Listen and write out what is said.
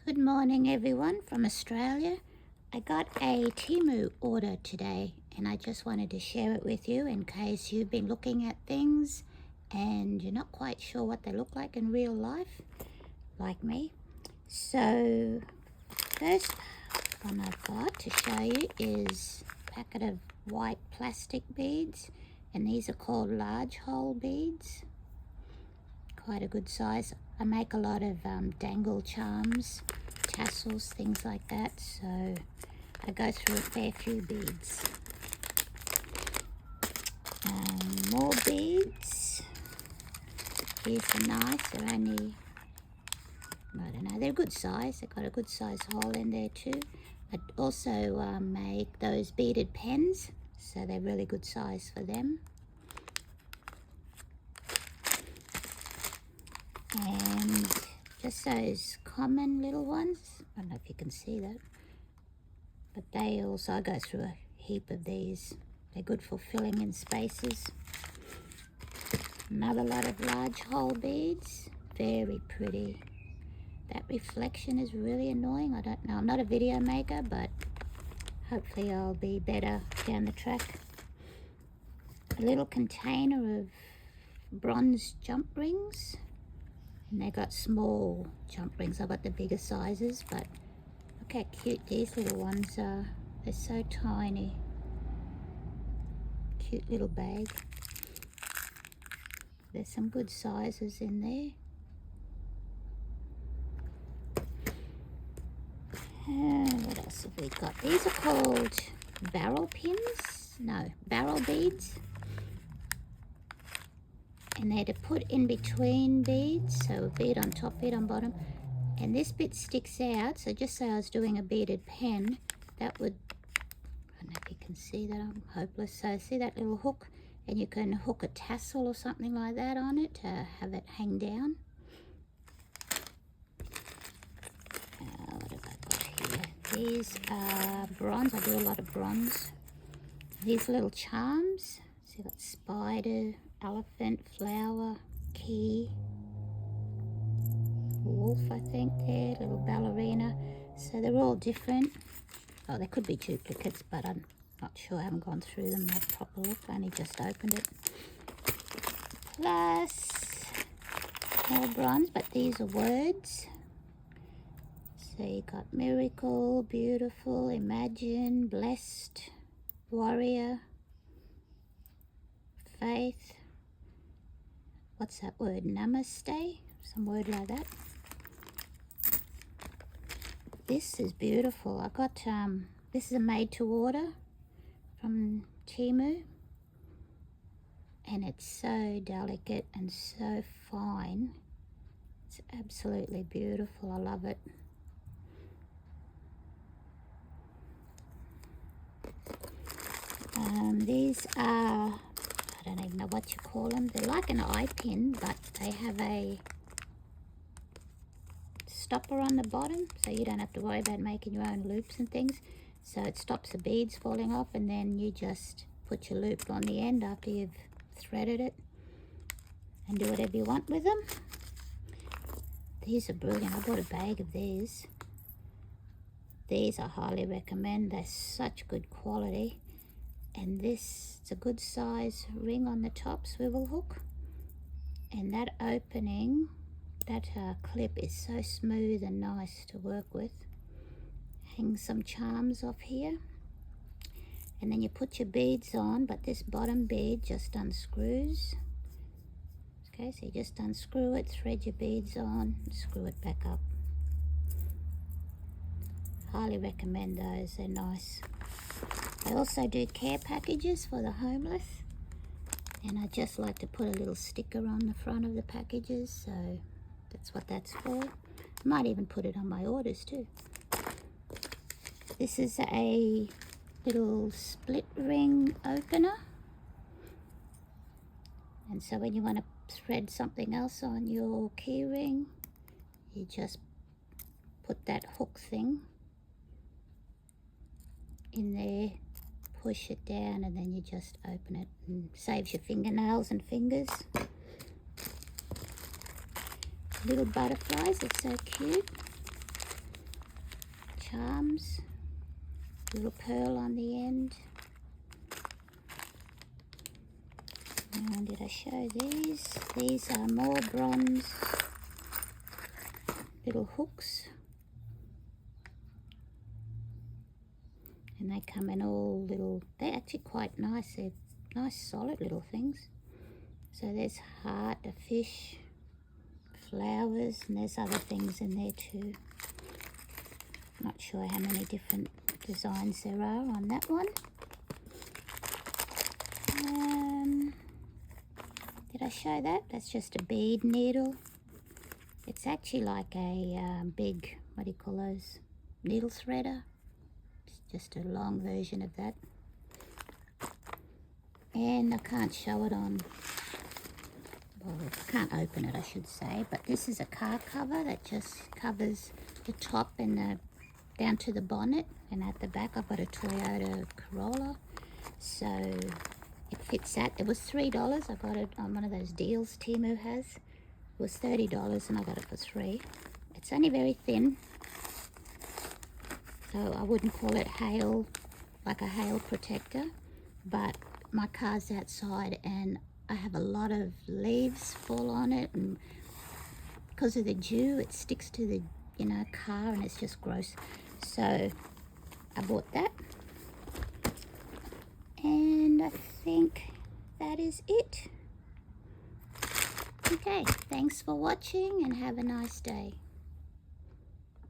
Good morning everyone from Australia. I got a Temu order today and I just wanted to share it with you in case you've been looking at things and you're not quite sure what they look like in real life, like me. So first one I've got to show you is a packet of white plastic beads, and these are called large hole beads. Quite a good size. I make a lot of dangle charms, tassels, things like that, so I go through a fair few beads. More beads. These are nice. They're only, I don't know, they're a good size. They've got a good size hole in there too. I also make those beaded pens, so they're really good size for them. And just those common little ones, I don't know if you can see that, but they also, I go through a heap of these. They're good for filling in spaces. Another lot of large hole beads, very pretty. That reflection is really annoying. I don't know, I'm not a video maker, but hopefully I'll be better down the track. A little container of bronze jump rings. And they got small jump rings. I've got the bigger sizes, but look how cute these little ones are. They're so tiny. Cute little bag. There's some good sizes in there. And what else have we got? These are called barrel pins. No, barrel beads. And they're to put in between beads, so a bead on top, bead on bottom, and this bit sticks out. So just say I was doing a beaded pen, that would, I don't know if you can see that, I'm hopeless. So see that little hook, and you can hook a tassel or something like that on it to have it hang down. What have I got here? These are bronze. I do a lot of bronze. These little charms. See that spider, elephant, flower, key, wolf, I think there, little ballerina. So they're all different. Oh, they could be duplicates, but I'm not sure. I haven't gone through them and had a proper look. I only just opened it. Plus more bronze, but these are words. So you got miracle, beautiful, imagine, blessed, warrior, faith. What's that word? Namaste? Some word like that. This is beautiful. I got, this is a made to order from Temu. And it's so delicate and so fine. It's absolutely beautiful. I love it. These are, I don't even know what you call them. They're like an eye pin, but they have a stopper on the bottom, so you don't have to worry about making your own loops and things. So it stops the beads falling off, and then you just put your loop on the end after you've threaded it and do whatever you want with them. These are brilliant. I bought a bag of these. These I highly recommend. They're such good quality. And this is a good size ring on the top, swivel hook. And that opening, that clip is so smooth and nice to work with. Hang some charms off here. And then you put your beads on, but this bottom bead just unscrews. Okay, so you just unscrew it, thread your beads on, screw it back up. Highly recommend those, they're nice. I also do care packages for the homeless, and I just like to put a little sticker on the front of the packages, so that's what that's for. I might even put it on my orders too. This is a little split ring opener, and so when you want to thread something else on your key ring, you just put that hook thing in there, push it down, and then you just open it, and saves your fingernails and fingers. Little butterflies, it's so cute. charms, little pearl on the end. And did I show these? These are more bronze little hooks. And they come in all little, they're actually quite nice. They're nice solid little things. So there's heart, a fish, flowers, and there's other things in there too. Not sure how many different designs there are on that one. Did I show that? That's just a bead needle. It's actually like a big, what do you call those, needle threader. It's just a long version of that. And I can't show it on, well, I can't open it, I should say, but this is a car cover that just covers the top and the down to the bonnet, and at the back I've got a Toyota Corolla, so it fits that. It was $3. I got it on one of those deals Temu has. It was $30 and I got it for $3. It's only very thin, so I wouldn't call it hail, like a hail protector, but my car's outside and I have a lot of leaves fall on it, and because of the dew it sticks to the car and it's just gross. So I bought that, and I think that is it. Okay, thanks for watching and have a nice day.